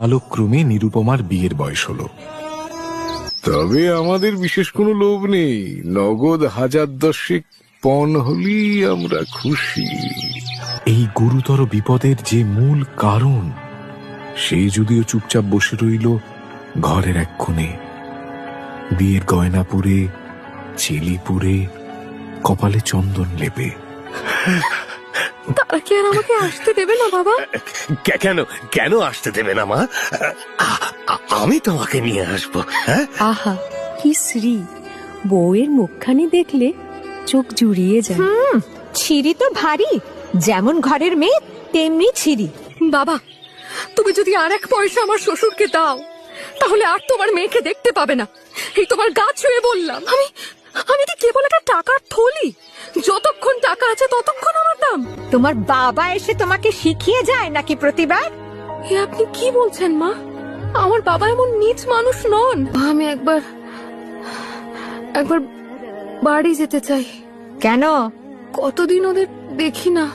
কালক্রমে নিরুপমার বিয়ের বয়স হলো। তবে আমাদের বিশেষ কোনো লোভ নেই, নগদ 1010 পণ হলেই আমরা খুশি। এই গুরুতর বিপদের যে মূল কারণ, সে যদিও চুপচাপ বসে রইল ঘরের এক কোণে, বিয়ের গয়না পরে, চেলি পরে, কপালে চন্দন লেপে। তারা কি আর আমাকে আসতে দেবে না বাবা? কেন কেন আসতে দেবে না মা? আমি তোমাকে নিয়ে আসবো। আহা কি শ্রী! বউয়ের মুখখানি দেখলে চোখ জুড়িয়ে যায়। ছিরি তো ভারী, যেমন ঘরের মেয়ে তেমনি ছিরি। বাবা, তুমি যদি আর এক পয়সা আমার শ্বশুরকে দাও, তাহলে আর তোমার মেয়েকে দেখতে পাবে না। এই তোমার গা ছুঁয়ে বললাম। আমি কি কেবল একটা টাকার থলি? যতক্ষণ টাকা আছে ততক্ষণ আমার দাম। তোমার বাবা এসে তোমাকে শিখিয়ে যায় নাকি প্রতিবার? এ আপনি কি বলছেন মা? আমার বাবা এমন নীচ মানুষ নন। আমি একবার বাড়ি যেতে চাই। কেন? কতদিন ওদের দেখি না,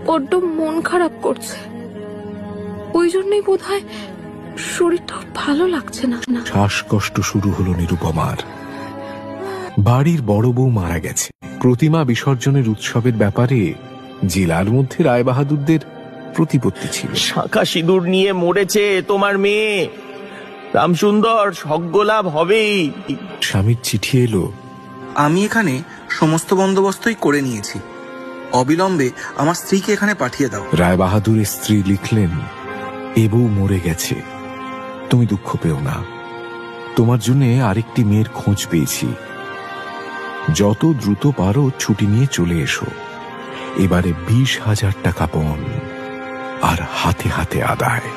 বড্ড মন খারাপ করছে। ওই জন্যই বোধহয় শরীরটা ভালো লাগছে না। শ্বাসকষ্ট শুরু হলো নিরুপমার। বাড়ির বড় বউ মারা গেছে। প্রতিমা বিসর্জনের উৎসবের ব্যাপারে জেলার মধ্যে রায়বাহাদুরদের প্রতিপত্তি ছিল। শাঁখা সিঁদুর নিয়ে মরেছে তোমার মেয়ে, রামসুন্দর সজ্ঞলাভ হবেই। স্বামীর চিঠি এলো। আমি এখানে সমস্ত বন্দোবস্তই করে নিয়েছি, অবিলম্বে আমার স্ত্রীকে এখানে পাঠিয়ে দাও। রায়বাহাদুরের স্ত্রী লিখলেন, এ বউ মরে গেছে, তুমি দুঃখ পেও না। তোমার জন্য আরেকটি মেয়ের খোঁজ পেয়েছি। যত দ্রুত পারো ছুটি নিয়ে চলে এসো। এবারে 20,000 টাকা পণ, আর হাতে হাতে আদায়।